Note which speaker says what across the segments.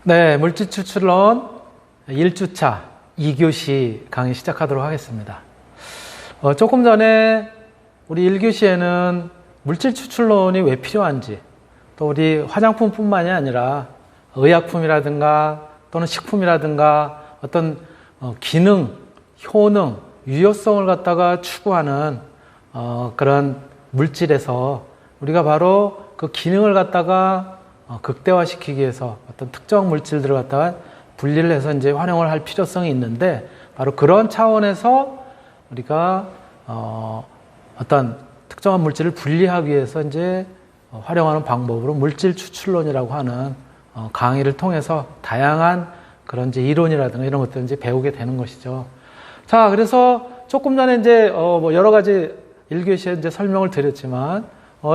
Speaker 1: 네, 물질 추출론 1주차 2교시 강의 시작하도록 하겠습니다. 조금 전에 우리 1교시에는 물질 추출론이 왜 필요한지, 또 우리 화장품뿐만이 아니라 의약품이라든가 또는 식품이라든가 어떤 기능, 효능, 유효성을 갖다가 추구하는 그런 물질에서 우리가 바로 그 기능을 갖다가 극대화시키기 위해서 어떤 특정 물질들을 갖다가 분리를 해서 이제 활용을 할 필요성이 있는데, 바로 그런 차원에서 우리가 어떤 특정한 물질을 분리하기 위해서 이제 활용하는 방법으로 물질 추출론이라고 하는 강의를 통해서 다양한 그런 이제 이론이라든가 이런 것들을 이제 배우게 되는 것이죠. 자, 그래서 조금 전에 이제 뭐 여러 가지 1교시에 이제 설명을 드렸지만,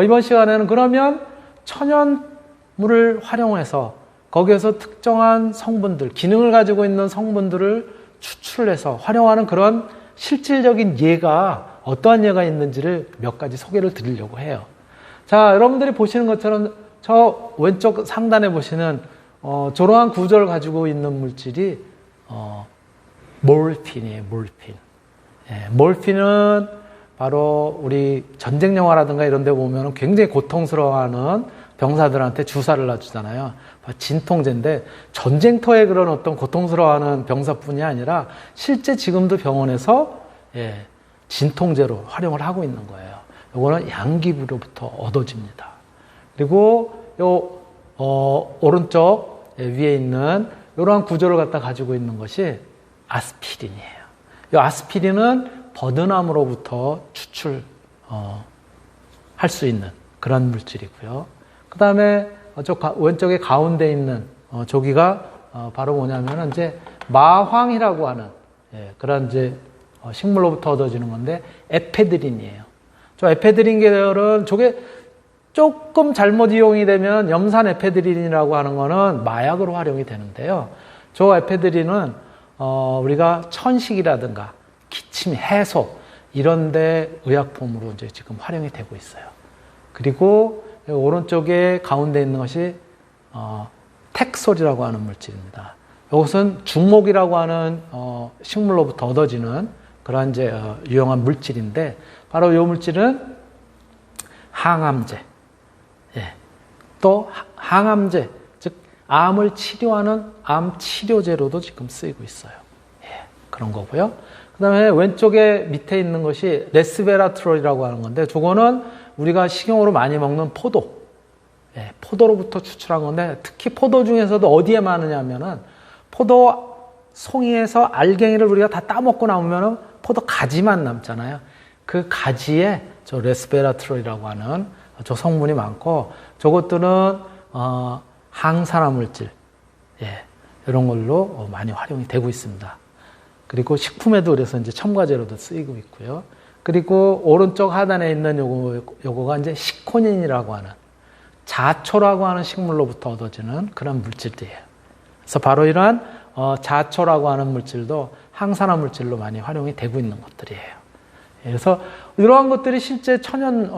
Speaker 1: 이번 시간에는 그러면 천연물을 활용해서 거기에서 특정한 성분들, 기능을 가지고 있는 성분들을 추출해서 활용하는 그런 실질적인 예가 어떠한 예가 있는지를 몇 가지 소개를 드리려고 해요. 자, 여러분들이 보시는 것처럼 저 왼쪽 상단에 보시는 저러한 구조를 가지고 있는 물질이 몰핀이에요. 몰핀. 예, 몰핀은 바로 우리 전쟁 영화라든가 이런 데 보면 굉장히 고통스러워하는 병사들한테 주사를 놔주잖아요. 진통제인데, 전쟁터에 그런 어떤 고통스러워하는 병사뿐이 아니라 실제 지금도 병원에서 진통제로 활용을 하고 있는 거예요. 이거는 양기부로부터 얻어집니다. 그리고 오른쪽 위에 있는 이러한 구조를 갖다 가지고 있는 것이 아스피린이에요. 이 아스피린은 버드나무로부터 추출 할 수 있는 그런 물질이고요. 그 다음에 왼쪽에 가운데 있는 저기가 바로 뭐냐면은 이제 마황이라고 하는 그런 이제 식물로부터 얻어지는 건데, 에페드린이에요. 저 에페드린 계열은 저게 조금 잘못 이용이 되면 염산 에페드린이라고 하는 거는 마약으로 활용이 되는데요. 저 에페드린은 우리가 천식이라든가 기침 해소 이런 데 의약품으로 이제 지금 활용이 되고 있어요. 그리고 오른쪽에 가운데 있는 것이 텍솔이라고 하는 물질입니다. 이것은 중목이라고 하는 식물로부터 얻어지는 그런 이제 유용한 물질인데, 바로 이 물질은 항암제, 또 항암제, 즉 암을 치료하는 암 치료제로도 지금 쓰이고 있어요. 그런 거고요. 그 다음에 왼쪽에 밑에 있는 것이 레스베라트롤이라고 하는 건데, 저거는 우리가 식용으로 많이 먹는 포도, 포도로부터 추출한 건데, 특히 포도 중에서도 어디에 많으냐 하면은 포도 송이에서 알갱이를 우리가 다 따먹고 나오면은 포도 가지만 남잖아요. 그 가지에 저 레스베라트롤이라고 하는 저 성분이 많고, 저것들은 항산화 물질, 이런 걸로 많이 활용이 되고 있습니다. 그리고 식품에도 그래서 이제 첨가제로도 쓰이고 있고요. 그리고 오른쪽 하단에 있는 요거가 이제 시코닌이라고 하는, 자초라고 하는 식물로부터 얻어지는 그런 물질들이에요. 그래서 바로 이러한 자초라고 하는 물질도 항산화 물질로 많이 활용이 되고 있는 것들이에요. 그래서 이러한 것들이 실제 천연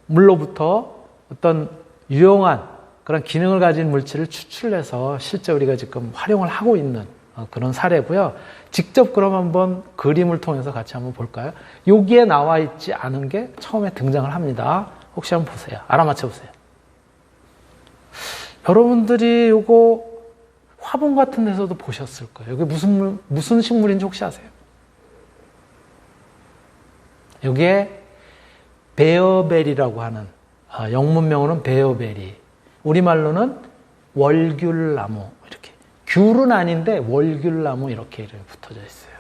Speaker 1: 물로부터 어떤 유용한 그런 기능을 가진 물질을 추출해서 실제 우리가 지금 활용을 하고 있는 그런 사례고요. 직접 그럼 한번 그림을 통해서 같이 한번 볼까요? 여기에 나와 있지 않은 게 처음에 등장을 합니다. 혹시 한번 보세요. 알아맞혀 보세요. 여러분들이 요거 화분 같은 데서도 보셨을 거예요. 여기 무슨 식물인지 혹시 아세요? 여기에 베어베리라고 하는, 영문명으로는 베어베리, 우리말로는 월귤나무, 이렇게 귤은 아닌데 월귤나무 이렇게 이름이 붙어져 있어요.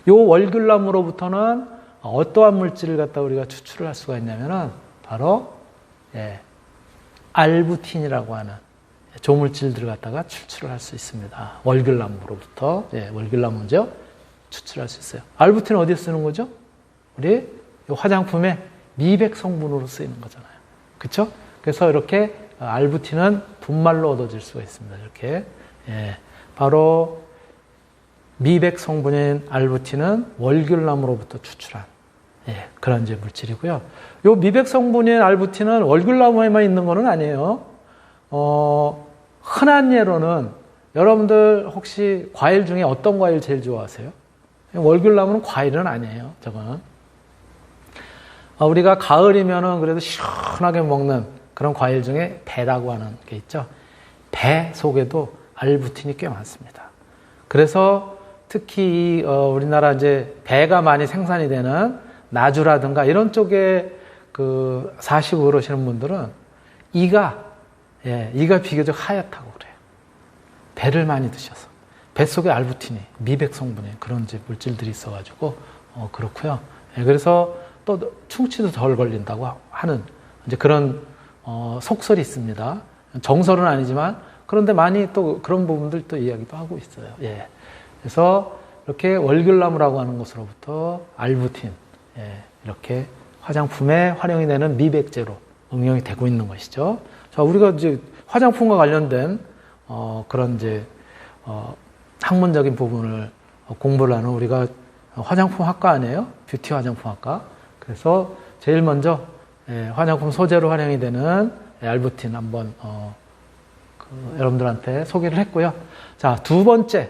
Speaker 1: 요 월귤나무로부터는 어떠한 물질을 갖다 우리가 추출을 할 수가 있냐면은 바로 알부틴이라고 하는 조물질들을 갖다가 추출을 할 수 있습니다. 월귤나무로부터, 월귤나무죠, 추출할 수 있어요. 알부틴은 어디에 쓰는 거죠? 우리 화장품의 미백 성분으로 쓰이는 거잖아요. 그렇죠? 그래서 이렇게 알부틴은 분말로 얻어질 수가 있습니다. 이렇게 바로 미백 성분인 알부틴은 월귤나무로부터 추출한 그런 이제 물질이고요. 요 미백 성분인 알부틴은 월귤나무에만 있는 거는 아니에요. 흔한 예로는 여러분들 혹시 과일 중에 어떤 과일 제일 좋아하세요? 월귤나무는 과일은 아니에요. 저거는. 우리가 가을이면은 그래도 시원하게 먹는 그런 과일 중에 배라고 하는 게 있죠. 배 속에도 알부틴이 꽤 많습니다. 그래서 특히 우리나라 이제 배가 많이 생산이 되는 나주라든가 이런 쪽에 그 사시고 그러시는 분들은 이가 비교적 하얗다고 그래요. 배를 많이 드셔서. 배 속에 알부틴이, 미백 성분의 그런 이제 물질들이 있어가지고, 그렇고요. 그래서 또 충치도 덜 걸린다고 하는 이제 그런, 속설이 있습니다. 정설은 아니지만, 그런데 많이 또 그런 부분들 또 이야기도 하고 있어요. 예. 그래서 이렇게 월귤나무라고 하는 것으로부터 알부틴, 이렇게 화장품에 활용이 되는 미백제로 응용이 되고 있는 것이죠. 자, 우리가 이제 화장품과 관련된, 그런 이제, 학문적인 부분을 공부를 하는 우리가 화장품 학과 아니에요? 뷰티 화장품 학과. 그래서 제일 먼저 화장품 소재로 활용이 되는 알부틴 한번 여러분들한테 소개를 했고요. 자, 두 번째,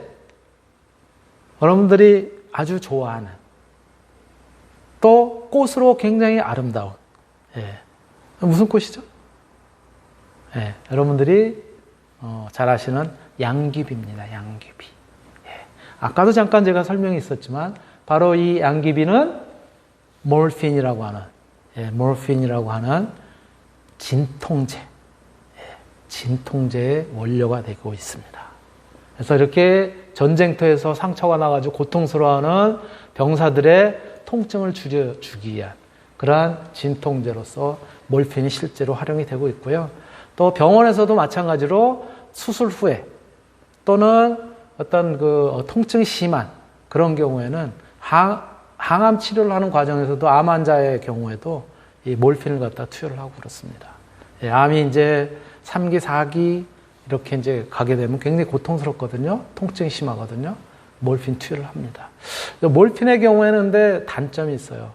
Speaker 1: 여러분들이 아주 좋아하는 또 꽃으로 굉장히 아름다운 무슨 꽃이죠? 여러분들이 잘 아시는 양귀비입니다. 양귀비. 아까도 잠깐 제가 설명이 있었지만 바로 이 양귀비는 몰핀이라고 하는 진통제, 진통제의 원료가 되고 있습니다. 그래서 이렇게 전쟁터에서 상처가 나가지고 고통스러워하는 병사들의 통증을 줄여주기 위한 그러한 진통제로서 몰핀이 실제로 활용이 되고 있고요. 또 병원에서도 마찬가지로 수술 후에 또는 어떤 그 통증이 심한 그런 경우에는 항암 치료를 하는 과정에서도 암 환자의 경우에도 이 몰핀을 갖다 투여를 하고 그렇습니다. 암이 이제 3기, 4기 이렇게 이제 가게 되면 굉장히 고통스럽거든요. 통증이 심하거든요. 몰핀 투여를 합니다. 몰핀의 경우에는 근데 단점이 있어요.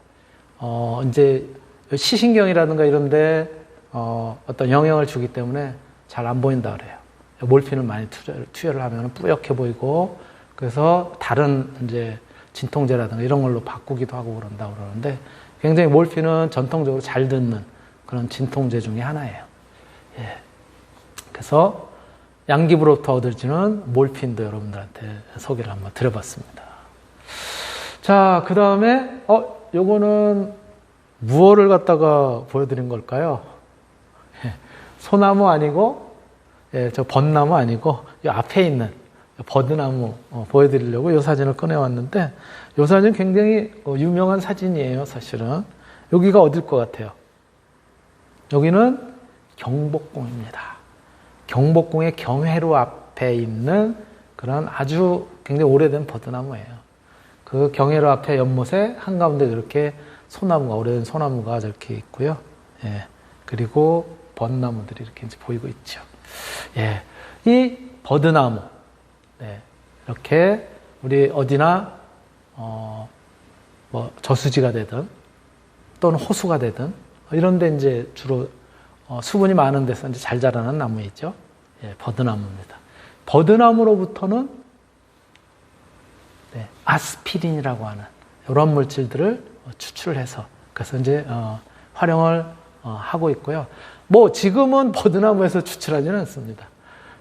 Speaker 1: 이제 시신경이라든가 이런데 어떤 영향을 주기 때문에 잘 안 보인다 그래요. 몰핀을 많이 투여를 하면 뿌옇게 보이고 그래서 다른 이제 진통제라든가 이런 걸로 바꾸기도 하고 그런다고 그러는데 굉장히 몰핀은 전통적으로 잘 듣는 그런 진통제 중에 하나예요. 그래서 양귀비로부터 얻어지는 몰핀도 여러분들한테 소개를 한번 드려봤습니다. 자, 그 다음에 요거는 무엇을 갖다가 보여드린 걸까요? 소나무 아니고 저 벚나무 아니고 이 앞에 있는 버드나무 보여드리려고 이 사진을 꺼내왔는데 이 사진 굉장히 유명한 사진이에요. 사실은 여기가 어딜 것 같아요? 여기는 경복궁입니다. 경복궁의 경회로 앞에 있는 그런 아주 굉장히 오래된 버드나무예요. 그 경회로 앞에 연못에 한가운데 이렇게 소나무가 오래된 소나무가 이렇게 있고요. 그리고 벚나무들이 이렇게 이제 보이고 있죠. 이 버드나무, 이렇게 우리 어디나 뭐 저수지가 되든 또는 호수가 되든 이런데 이제 주로 수분이 많은 데서 이제 잘 자라는 나무 있죠. 버드나무입니다. 버드나무로부터는 아스피린이라고 하는 이런 물질들을 추출해서 그래서 이제 활용을 하고 있고요. 뭐 지금은 버드나무에서 추출하지는 않습니다.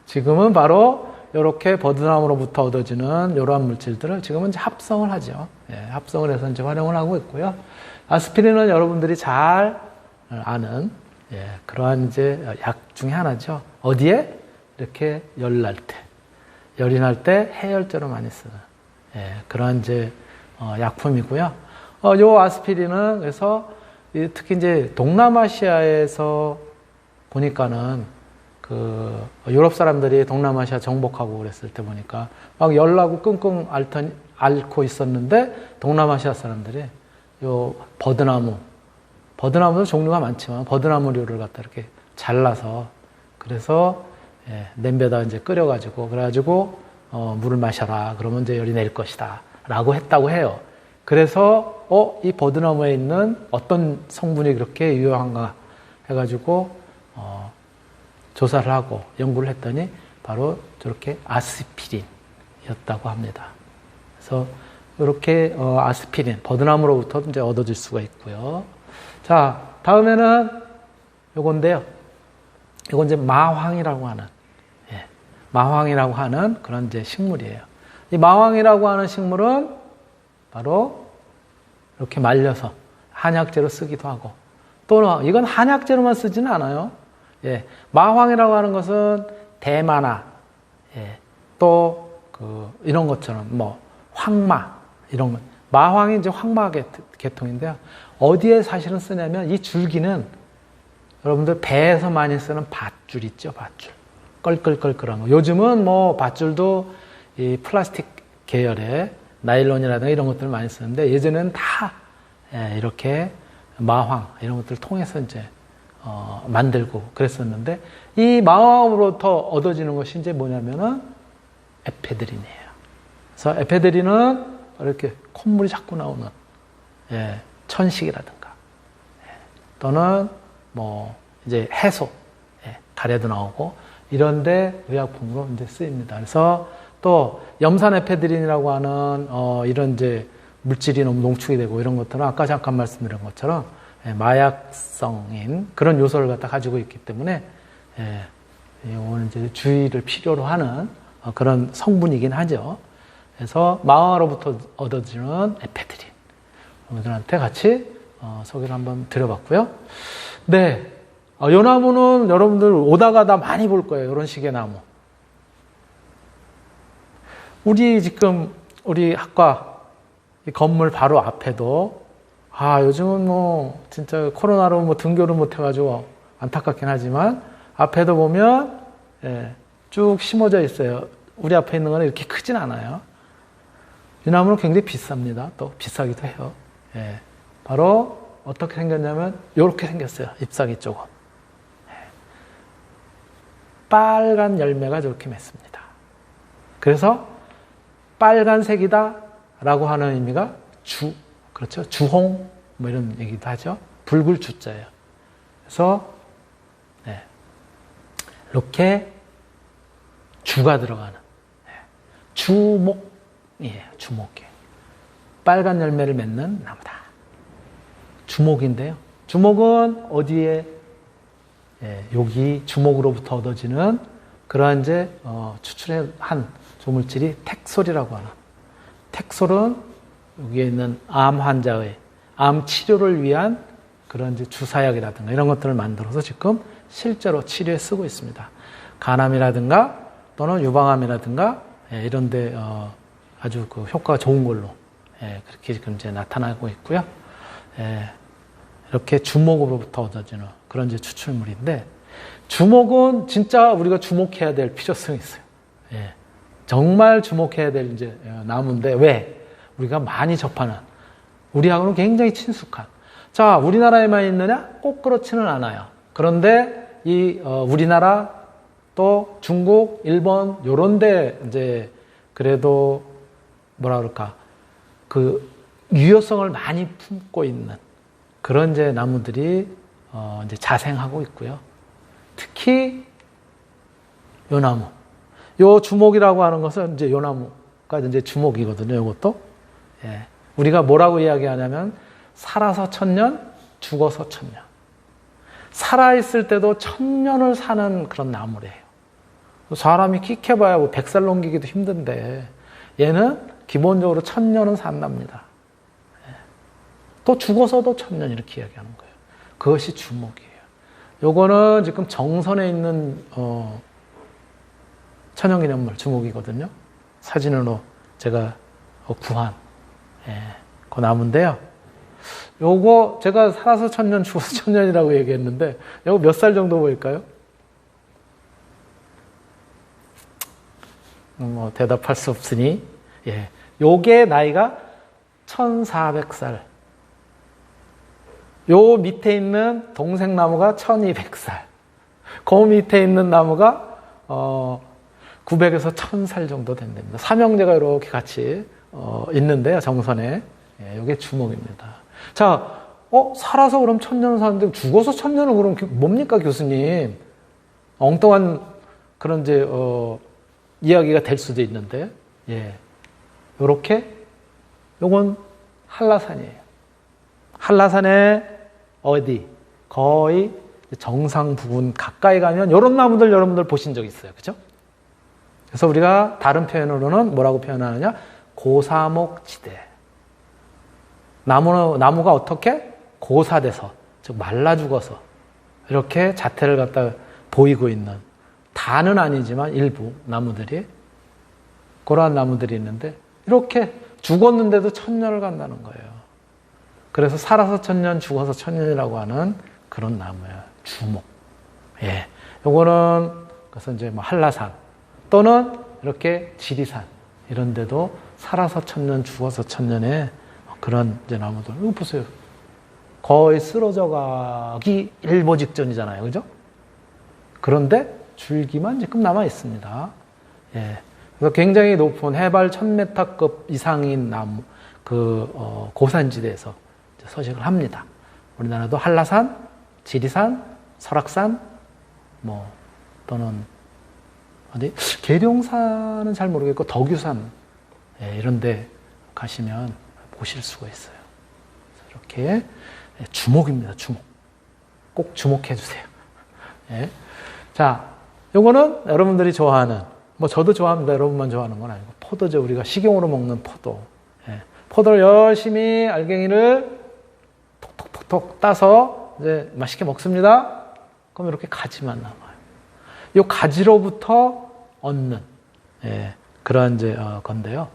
Speaker 1: 지금은 바로 이렇게 버드나무로부터 얻어지는 이러한 물질들을 지금은 이제 합성을 하죠. 합성을 해서 이제 활용을 하고 있고요. 아스피린은 여러분들이 잘 아는 그러한 이제 약 중에 하나죠. 어디에? 이렇게 열 날 때, 열이 날 때 해열제로 많이 쓰는 그러한 이제 약품이고요. 요 아스피린은 그래서 특히 이제 동남아시아에서 보니까는 그 유럽 사람들이 동남아시아 정복하고 그랬을 때 보니까 막 열나고 끙끙 앓고 있었는데 동남아시아 사람들이 요 버드나무도 종류가 많지만 버드나무류를 갖다 이렇게 잘라서 그래서 냄비에다 이제 끓여가지고 그래가지고 물을 마셔라 그러면 이제 열이 낼 것이다 라고 했다고 해요. 그래서 이 버드나무에 있는 어떤 성분이 그렇게 유효한가 해가지고 조사를 하고 연구를 했더니 바로 저렇게 아스피린이었다고 합니다. 그래서 이렇게 아스피린, 버드나무로부터 이제 얻어질 수가 있고요. 자, 다음에는 요건데요. 이건 이제 마황이라고 하는, 마황이라고 하는 그런 이제 식물이에요. 이 마황이라고 하는 식물은 바로 이렇게 말려서 한약재로 쓰기도 하고, 또는 이건 한약재로만 쓰지는 않아요. 마황이라고 하는 것은 대마나, 또 이런 것처럼 뭐 황마 이런 것, 마황이 이제 황마 계통인데요. 어디에 사실은 쓰냐면 이 줄기는 여러분들 배에서 많이 쓰는 밧줄 있죠, 밧줄. 껄껄껄껄한 거. 요즘은 뭐 밧줄도 이 플라스틱 계열의 나일론이라든가 이런 것들을 많이 쓰는데 예전에는 다 이렇게 마황 이런 것들을 통해서 이제 만들고 그랬었는데 이 마황으로부터 얻어지는 것이 이제 뭐냐면은 에페드린이에요. 그래서 에페드린은 이렇게 콧물이 자꾸 나오는 천식이라든가 또는 뭐 이제 해소, 가래도 나오고 이런데 의약품으로 이제 쓰입니다. 그래서 또 염산 에페드린이라고 하는 이런 이제 물질이 너무 농축이 되고 이런 것들은 아까 잠깐 말씀드린 것처럼 마약성인 그런 요소를 갖다 가지고 있기 때문에 이거는 이제 주의를 필요로 하는 그런 성분이긴 하죠. 그래서 마왕으로부터 얻어지는 에페드린 여러분들한테 같이 소개를 한번 드려봤고요. 네, 요 나무는 여러분들 오다 가다 많이 볼 거예요. 이런 식의 나무. 우리 학과 이 건물 바로 앞에도 요즘은 뭐 진짜 코로나로 뭐 등교를 못 해가지고 안타깝긴 하지만 앞에도 보면 쭉 심어져 있어요. 우리 앞에 있는 거는 이렇게 크진 않아요. 이 나무는 굉장히 비쌉니다. 또 비싸기도 해요. 바로 어떻게 생겼냐면 이렇게 생겼어요. 잎사귀 쪽은. 빨간 열매가 저렇게 맺습니다. 그래서 빨간색이다 라고 하는 의미가 그렇죠. 주홍 뭐 이런 얘기도 하죠. 붉을 주자예요. 그래서 이렇게 주가 들어가는 주목이에요. 주목이에요. 빨간 열매를 맺는 나무다. 주목인데요. 주목은 어디에 여기 주목으로부터 얻어지는 그러한 이제 추출한 조물질이 텍솔이라고 하는. 텍솔은 여기에 있는 암 환자의 암 치료를 위한 그런 이제 주사약이라든가 이런 것들을 만들어서 지금 실제로 치료에 쓰고 있습니다. 간암이라든가 또는 유방암이라든가 이런 데 아주 그 효과가 좋은 걸로 그렇게 지금 이제 나타나고 있고요. 이렇게 주목으로부터 얻어지는 그런 이제 추출물인데 주목은 진짜 우리가 주목해야 될 필요성이 있어요. 정말 주목해야 될 이제 나무인데 왜? 우리가 많이 접하는 우리하고는 굉장히 친숙한. 자, 우리나라에만 있느냐? 꼭 그렇지는 않아요. 그런데 이 우리나라 또 중국, 일본 요런데 이제 그래도 뭐라 그럴까 그 유효성을 많이 품고 있는 그런 이제 나무들이 이제 자생하고 있고요. 특히 요 나무, 요 주목이라고 하는 것은 이제 요 나무가 이제 주목이거든요. 이것도 우리가 뭐라고 이야기하냐면 살아서 1000년, 죽어서 1000년. 살아있을 때도 1000년을 사는 그런 나무래요. 사람이 끽해봐야 뭐 100살 넘기기도 힘든데 얘는 기본적으로 1000년은 산답니다. 또 죽어서도 1000년 이렇게 이야기하는 거예요. 그것이 주목이에요. 요거는 지금 정선에 있는 천연기념물 주목이거든요. 사진으로 제가 구한 그 나무인데요. 요거 제가 살아서 1000년 죽어서 1000년이라고 얘기했는데 요거 몇 살 정도 보일까요? 뭐 대답할 수 없으니 요게 나이가 1400살. 요 밑에 있는 동생나무가 1200살. 그 밑에 있는 나무가 900에서 1000살 정도 된답니다. 삼형제가 이렇게 같이 있는데요. 정선에. 요게 주목입니다. 자, 살아서 그럼 1000년을 사는데 죽어서 1000년은 그럼 뭡니까 교수님? 엉뚱한 그런 이제 이야기가 될 수도 있는데, 예, 요렇게 요건 한라산이에요. 한라산의 어디 거의 정상 부근 가까이 가면 이런 나무들 여러분들 보신 적 있어요, 그죠? 그래서 우리가 다른 표현으로는 뭐라고 표현하느냐? 고사목지대. 나무가 어떻게 고사돼서, 즉 말라 죽어서 이렇게 자태를 갖다 보이고 있는, 다는 아니지만 일부 나무들이, 그러한 나무들이 있는데 이렇게 죽었는데도 천년을 간다는 거예요. 그래서 살아서 천년, 죽어서 천년이라고 하는 그런 나무예요. 주목. 예, 요거는 그래서 이제 뭐 한라산 또는 이렇게 지리산 이런 데도 살아서 천년, 죽어서 천년의 그런 이제 나무들. 이거 보세요. 거의 쓰러져 가기 일보 직전이잖아요, 그죠? 그런데 줄기만 지금 남아 있습니다. 예, 그래서 굉장히 높은 해발 1000m급 이상인 나무, 고산지대에서 서식을 합니다. 우리나라도 한라산, 지리산, 설악산, 뭐 또는 어디 계룡산은 잘 모르겠고 덕유산, 예, 이런데 가시면 보실 수가 있어요. 이렇게 주목입니다. 주목. 꼭 주목해 주세요. 예. 자, 요거는 여러분들이 좋아하는, 뭐 저도 좋아합니다. 여러분만 좋아하는 건 아니고 포도죠. 우리가 식용으로 먹는 포도. 예. 포도를 열심히 알갱이를 톡톡톡톡 따서 이제 맛있게 먹습니다. 그럼 이렇게 가지만 남아요. 이 가지로부터 얻는, 예, 그런 이제 건데요.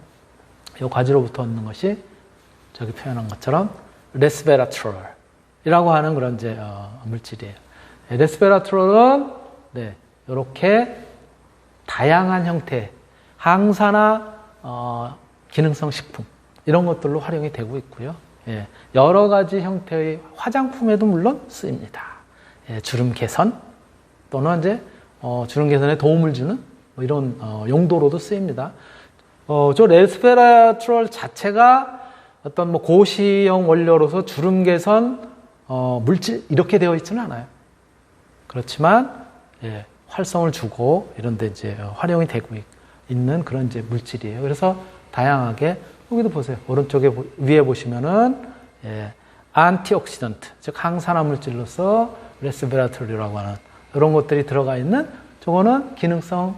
Speaker 1: 이 가지로부터 얻는 것이 저기 표현한 것처럼 레스베라트롤이라고 하는 그런 이제 물질이에요. 예, 레스베라트롤은 네, 이렇게 다양한 형태, 항산화 기능성 식품 이런 것들로 활용이 되고 있고요. 예, 여러 가지 형태의 화장품에도 물론 쓰입니다. 예, 주름 개선 또는 이제 주름 개선에 도움을 주는 뭐 이런 용도로도 쓰입니다. 저 레스베라트롤 자체가 어떤 뭐 고시형 원료로서 주름 개선 물질 이렇게 되어 있지는 않아요. 그렇지만 예, 활성을 주고 이런 데 이제 활용이 되고 있는 그런 이제 물질이에요. 그래서 다양하게 여기도 보세요. 오른쪽에 위에 보시면은 예, 안티옥시던트, 즉 항산화 물질로서 레스베라트롤이라고 하는 이런 것들이 들어가 있는, 저거는 기능성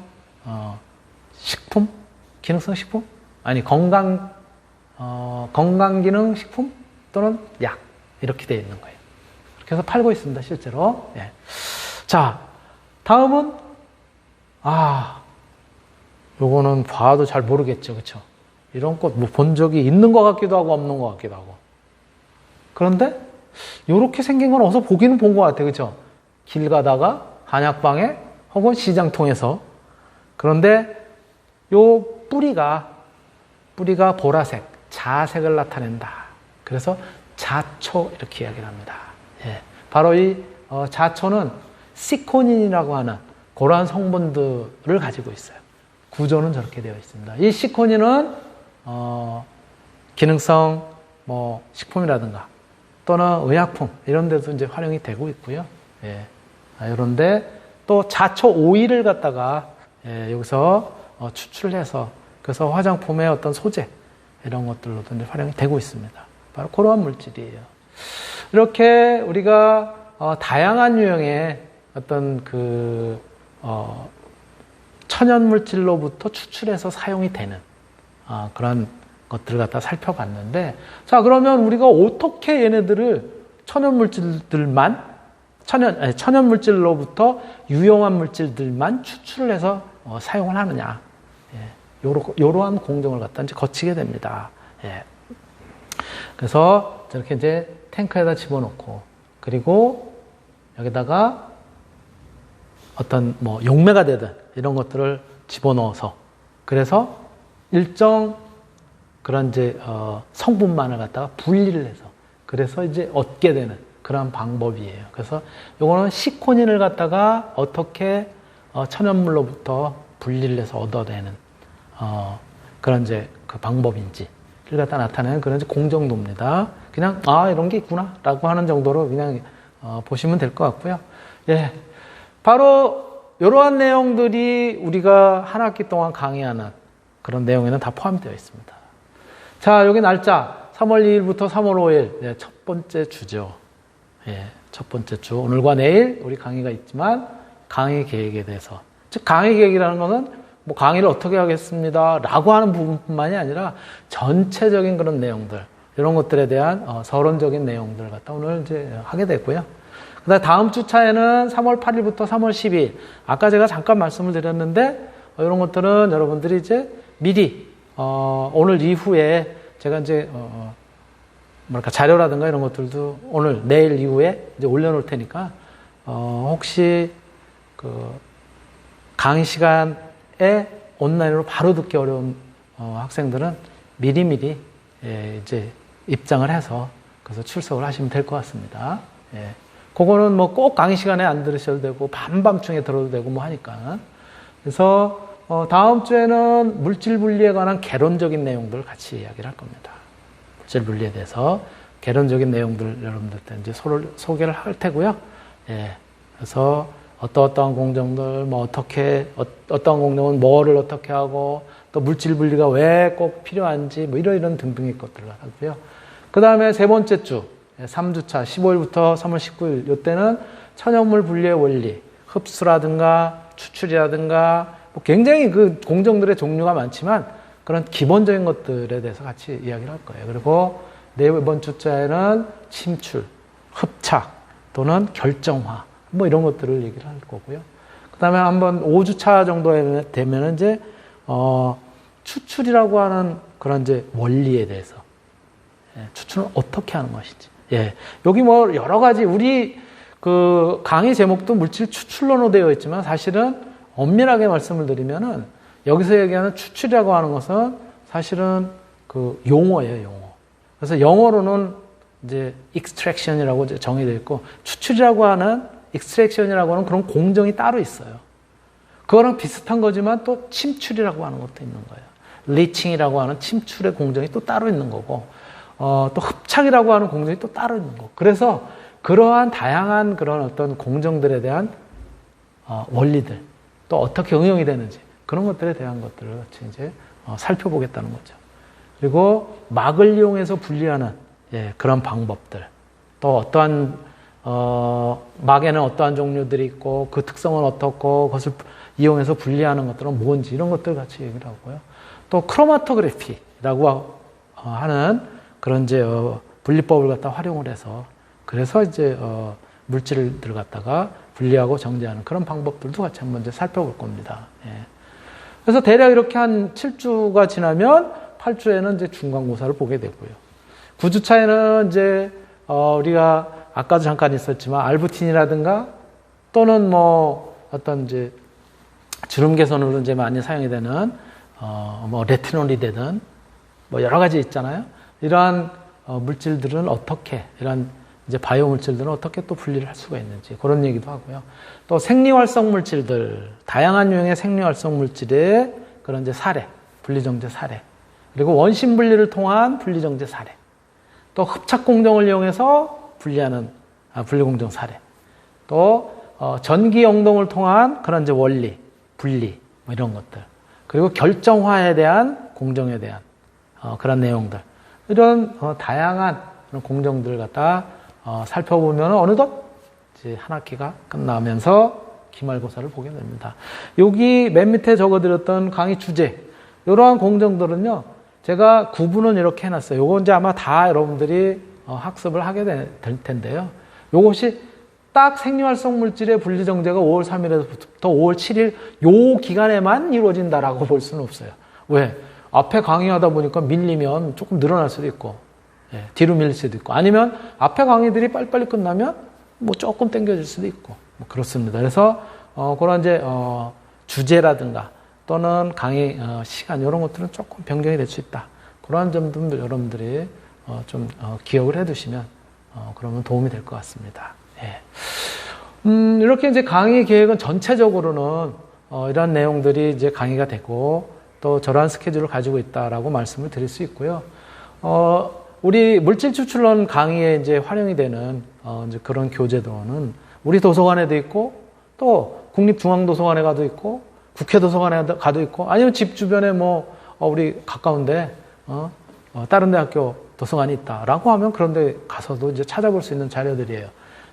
Speaker 1: 식품, 기능성 식품 아니 건강기능 식품 또는 약 이렇게 되어 있는 거예요. 그렇게 해서 팔고 있습니다, 실제로. 예. 자, 다음은 요거는 봐도 잘 모르겠죠, 그렇죠? 이런 꽃 뭐 본 적이 있는 것 같기도 하고 없는 것 같기도 하고. 그런데 요렇게 생긴 건 어디서 보기는 본 것 같아요, 그렇죠? 길 가다가 한약방에 혹은 시장통에서. 그런데 요 뿌리가 보라색, 자색을 나타낸다. 그래서 자초 이렇게 이야기를 합니다. 예, 바로 이 자초는 시코닌이라고 하는 그러한 성분들을 가지고 있어요. 구조는 저렇게 되어 있습니다. 이 시코닌은 기능성 뭐 식품이라든가 또는 의약품 이런 데도 이제 활용이 되고 있고요. 예, 이런데 또 자초 오일을 갖다가 여기서 추출해서 그래서 화장품의 어떤 소재 이런 것들로도 이제 활용이 되고 있습니다. 바로 그러한 물질이에요. 이렇게 우리가 다양한 유형의 어떤 천연 물질로부터 추출해서 사용이 되는 그런 것들을 갖다 살펴봤는데, 자, 그러면 우리가 어떻게 얘네들을 천연 물질로부터 유용한 물질들만 추출을 해서 사용을 하느냐. 예, 요러한 공정을 갖다 이제 거치게 됩니다. 예. 그래서 저렇게 이제 탱크에다 집어넣고, 그리고 여기다가 어떤 뭐 용매가 되든 이런 것들을 집어넣어서, 그래서 일정 그런 이제 성분만을 갖다가 분리를 해서, 그래서 이제 얻게 되는 그런 방법이에요. 그래서 요거는 시코닌을 갖다가 어떻게 천연물로부터 분리를 해서 얻어내는 그런 이제 그 방법인지를 갖다 나타내는 그런 이제 공정도입니다. 그냥 이런 게 있구나라고 하는 정도로 그냥 보시면 될 것 같고요. 예, 바로 이러한 내용들이 우리가 한 학기 동안 강의하는 그런 내용에는 다 포함되어 있습니다. 자, 여기 날짜 3월 2일부터 3월 5일 네, 첫 번째 주죠. 예, 첫 번째 주. 오늘과 내일 우리 강의가 있지만 강의 계획에 대해서, 즉 강의 계획이라는 것은 뭐 강의를 어떻게 하겠습니다 라고 하는 부분뿐만이 아니라 전체적인 그런 내용들, 이런 것들에 대한 서론적인 내용들을 갖다 오늘 이제 하게 됐고요. 그다음 다음 주차에는 3월 8일부터 3월 10일, 아까 제가 잠깐 말씀을 드렸는데 이런 것들은 여러분들이 이제 미리 오늘 이후에 제가 이제 뭐랄까 자료라든가 이런 것들도 오늘 내일 이후에 이제 올려놓을 테니까 혹시 그 강의 시간에 온라인으로 바로 듣기 어려운 학생들은 미리미리 이제 입장을 해서 그래서 출석을 하시면 될 것 같습니다. 예. 그거는 뭐 꼭 강의 시간에 안 들으셔도 되고 밤밤중에 들어도 되고 뭐 하니까. 그래서 다음 주에는 물질 분리에 관한 개론적인 내용들을 같이 이야기를 할 겁니다. 물질 분리에 대해서 개론적인 내용들 여러분들한테 이제 소개를 할 테고요. 예. 그래서 어떠한 공정들, 뭐 어떠한 공정은 뭐를 어떻게 하고, 또 물질 분리가 왜 꼭 필요한지, 뭐 이런 등등의 것들을 하고요. 그 다음에 세 번째 주, 3주차, 15일부터 3월 19일, 이때는 천연물 분리의 원리, 흡수라든가 추출이라든가, 뭐 굉장히 그 공정들의 종류가 많지만 그런 기본적인 것들에 대해서 같이 이야기를 할 거예요. 그리고 네 번 주차에는 침출, 흡착 또는 결정화, 뭐 이런 것들을 얘기를 할 거고요. 그 다음에 한번 5주차 정도 되면 이제, 추출이라고 하는 그런 이제 원리에 대해서, 예, 추출은 어떻게 하는 것인지. 예. 여기 뭐 여러 가지 우리 그 강의 제목도 물질 추출론으로 되어 있지만 사실은 엄밀하게 말씀을 드리면은 여기서 얘기하는 추출이라고 하는 것은 사실은 그 용어예요, 용어. 그래서 영어로는 이제 extraction이라고 정의되어 있고 추출이라고 하는 extraction이라고 하는 그런 공정이 따로 있어요. 그거랑 비슷한 거지만 또 침출이라고 하는 것도 있는 거예요. 리칭이라고 하는 침출의 공정이 또 따로 있는 거고, 또 흡착이라고 하는 공정이 또 따로 있는 거고. 그래서 그러한 다양한 그런 어떤 공정들에 대한 원리들, 또 어떻게 응용이 되는지 그런 것들에 대한 것들을 같이 이제 살펴보겠다는 거죠. 그리고 막을 이용해서 분리하는 그런 방법들, 또 어떠한 막에는 어떠한 종류들이 있고 그 특성은 어떻고 그것을 이용해서 분리하는 것들은 뭔지 이런 것들 같이 얘기를 하고요. 또 크로마토그래피라고 하는 그런 이제 분리법을 갖다 활용을 해서 그래서 이제 물질을 갖다가 분리하고 정제하는 그런 방법들도 같이 한번 이제 살펴볼 겁니다. 예. 그래서 대략 이렇게 한 7주가 지나면 8주에는 이제 중간고사를 보게 되고요. 9주차에는 이제 우리가 아까도 잠깐 있었지만 알부틴이라든가 또는 뭐 어떤 이제 주름 개선으로 이제 많이 사용이 되는 뭐 레티놀이 되든 뭐 여러 가지 있잖아요. 이러한 물질들은 어떻게 이런 이제 바이오 물질들은 어떻게 또 분리를 할 수가 있는지 그런 얘기도 하고요. 또 생리활성 물질들, 다양한 유형의 생리활성 물질의 그런 이제 사례, 분리정제 사례, 그리고 원심 분리를 통한 분리정제 사례, 또 흡착 공정을 이용해서 분리하는 분리공정 사례, 또 전기 영동을 통한 그런 이제 원리, 분리 뭐 이런 것들, 그리고 결정화에 대한 공정에 대한 그런 내용들, 이런 다양한 그런 공정들을 갖다 살펴보면 어느덧 이제 한 학기가 끝나면서 기말고사를 보게 됩니다. 여기 맨 밑에 적어드렸던 강의 주제, 이러한 공정들은요, 제가 구분은 이렇게 해놨어요. 요거 이제 아마 다 여러분들이 학습을 하게 될 텐데요. 요것이 딱 생리활성 물질의 분리정제가 5월 3일에서부터 5월 7일 요 기간에만 이루어진다라고 볼 수는 없어요. 왜? 앞에 강의하다 보니까 밀리면 조금 늘어날 수도 있고, 뒤로 밀릴 수도 있고, 아니면 앞에 강의들이 빨리빨리 끝나면 뭐 조금 당겨질 수도 있고, 뭐 그렇습니다. 그래서 그런 이제 주제라든가 또는 강의 시간 이런 것들은 조금 변경이 될 수 있다. 그런 점들 여러분들이 좀 기억을 해두시면 그러면 도움이 될 것 같습니다. 예. 이렇게 이제 강의 계획은 전체적으로는 이런 내용들이 이제 강의가 되고 또 저러한 스케줄을 가지고 있다라고 말씀을 드릴 수 있고요. 우리 물질 추출론 강의에 이제 활용이 되는 이제 그런 교재도는 우리 도서관에도 있고 또 국립중앙도서관에 가도 있고, 국회도서관에 가도 있고, 아니면 집 주변에 우리 가까운데, 다른 대학교 도서관이 있다라고 하면 그런데 가서도 이제 찾아볼 수 있는 자료들이에요.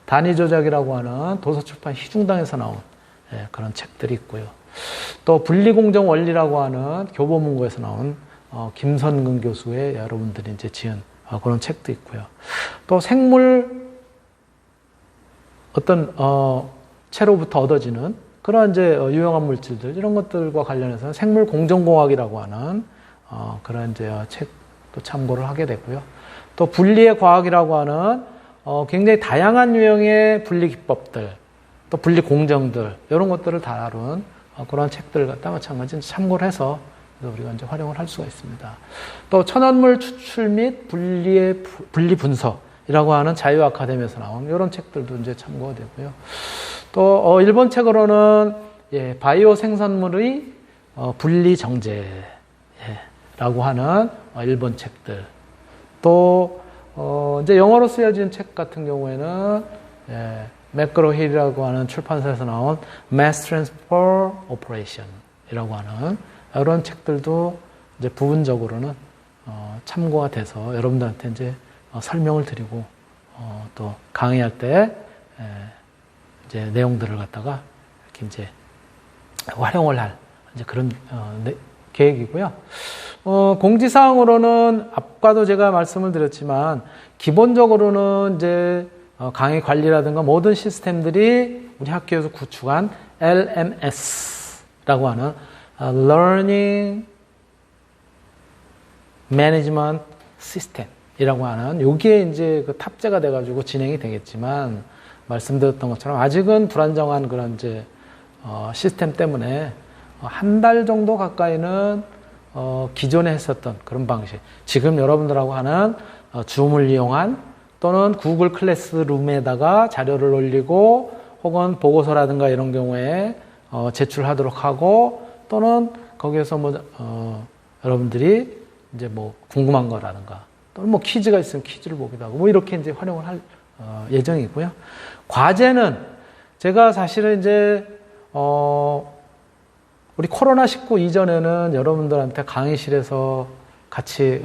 Speaker 1: 단위조작이라고 하는 도서출판 희중당에서 나온 그런 책들이 있고요. 또 분리공정 원리라고 하는 교보문고에서 나온 김선근 교수의 여러분들이 이제 지은 그런 책도 있고요. 또 생물 어떤 채로부터 얻어지는 그런 이제 유용한 물질들 이런 것들과 관련해서 생물 공정공학이라고 하는 그런 이제 책도 참고를 하게 되고요. 또 분리의 과학이라고 하는 굉장히 다양한 유형의 분리 기법들, 또 분리 공정들 이런 것들을 다룬 그런 책들을 갖다 마찬가지로 참고를 해서 우리가 이제 활용을 할 수가 있습니다. 또 천연물 추출 및 분리 분석이라고 하는 자유 아카데미에서 나온 이런 책들도 이제 참고가 되고요. 또 일본 책으로는 바이오 생산물의 분리 정제라고 하는 일본 책들. 또 이제 영어로 쓰여진 책 같은 경우에는 매크로 힐이라고 하는 출판사에서 나온 Mass Transfer Operation이라고 하는 이런 책들도 이제 부분적으로는 참고가 돼서 여러분들한테 이제 설명을 드리고 또 강의할 때 이제 내용들을 갖다가 이렇게 이제 활용을 할 이제 그런 계획이고요. 공지사항으로는 아까도 제가 말씀을 드렸지만 기본적으로는 이제 강의 관리라든가 모든 시스템들이 우리 학교에서 구축한 LMS라고 하는 Learning Management System이라고 하는 여기에 이제 그 탑재가 돼가지고 진행이 되겠지만 말씀드렸던 것처럼 아직은 불안정한 그런 이제 시스템 때문에 한 달 정도 가까이는 기존에 했었던 그런 방식 지금 여러분들하고 하는 줌을 이용한 또는 구글 클래스룸에다가 자료를 올리고 혹은 보고서라든가 이런 경우에 제출하도록 하고 또는 거기에서 여러분들이 이제 궁금한 거라든가 또는 퀴즈가 있으면 퀴즈를 보기도 하고 이렇게 이제 활용을 할 예정이고요. 과제는 제가 사실은 이제 우리 코로나19 이전에는 여러분들한테 강의실에서 같이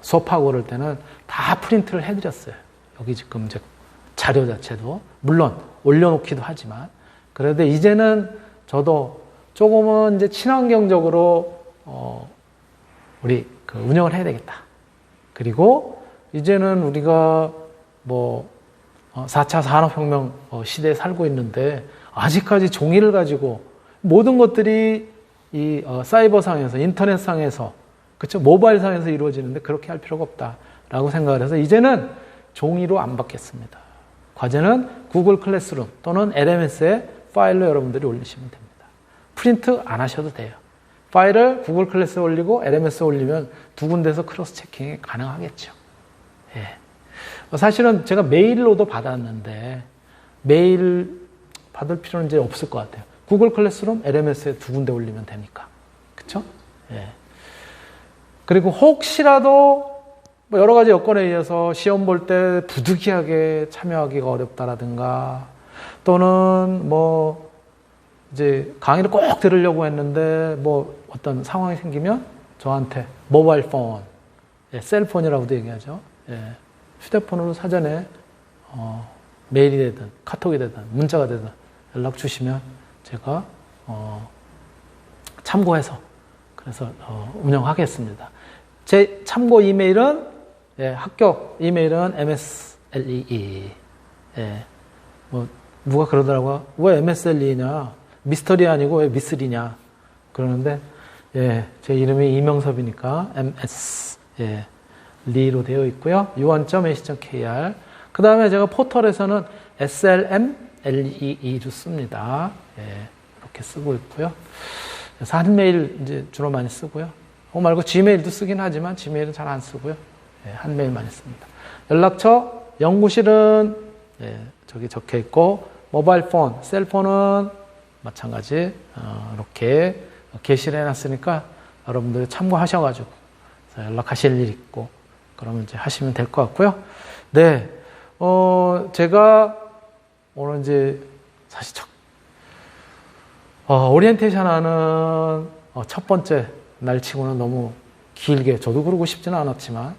Speaker 1: 수업하고 그럴 때는 다 프린트를 해드렸어요. 여기 지금 이제 자료 자체도 물론 올려놓기도 하지만 그래도 이제는 저도 조금은 이제 친환경적으로 우리 운영을 해야 되겠다. 그리고 이제는 우리가 4차 산업혁명 시대에 살고 있는데 아직까지 종이를 가지고 모든 것들이 이 사이버상에서 인터넷상에서 그렇죠? 모바일상에서 이루어지는데 그렇게 할 필요가 없다라고 생각을 해서 이제는 종이로 안 받겠습니다. 과제는 구글 클래스룸 또는 LMS에 파일로 여러분들이 올리시면 됩니다. 프린트 안 하셔도 돼요. 파일을 구글 클래스에 올리고 LMS에 올리면 두 군데서 크로스 체킹이 가능하겠죠. 사실은 제가 메일로도 받았는데 메일 받을 필요는 이제 없을 것 같아요. 구글 클래스룸, LMS에 두 군데 올리면 되니까. 그쵸? 그리고 혹시라도 여러 가지 여건에 의해서 시험 볼 때 부득이하게 참여하기가 어렵다라든가 또는 이제 강의를 꼭 들으려고 했는데 어떤 상황이 생기면 저한테 모바일 폰, 셀폰이라고도 얘기하죠. 휴대폰으로 사전에 메일이 되든 카톡이 되든 문자가 되든 연락 주시면 제가 참고해서 그래서 운영하겠습니다. 제 참고 이메일은 학교 이메일은 MSLEE. 누가 그러더라고요. 왜 MSLE냐? 미스터리 아니고 왜 미스리냐? 그러는데 제 이름이 이명섭이니까 MS 리로 되어 있고요. 유원.ac.kr. 그 다음에 제가 포털에서는 SLMLEE로 씁니다. 이렇게 쓰고 있고요. 그래서 한 메일 이제 주로 많이 쓰고요. 그거 말고 지메일도 쓰긴 하지만 지메일은 잘 안 쓰고요. 한 메일 많이 씁니다. 연락처 연구실은 저기 적혀 있고 모바일 폰, 셀폰은 마찬가지 이렇게 게시를 해놨으니까 여러분들이 참고하셔가지고 연락하실 일 있고 그러면 이제 하시면 될 것 같고요. 네, 제가 오늘 이제 사실 오리엔테이션 하는 첫 번째 날치고는 너무 길게, 저도 그러고 싶지는 않았지만,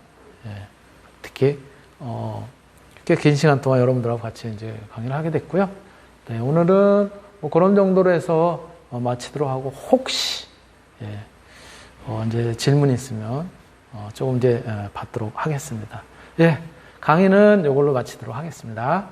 Speaker 1: 예, 특히, 꽤 긴 시간 동안 여러분들하고 같이 이제 강의를 하게 됐고요. 네, 오늘은 뭐 그런 정도로 해서 마치도록 하고, 혹시, 예, 이제 질문이 있으면, 조금 이제 받도록 하겠습니다. 예, 강의는 이걸로 마치도록 하겠습니다.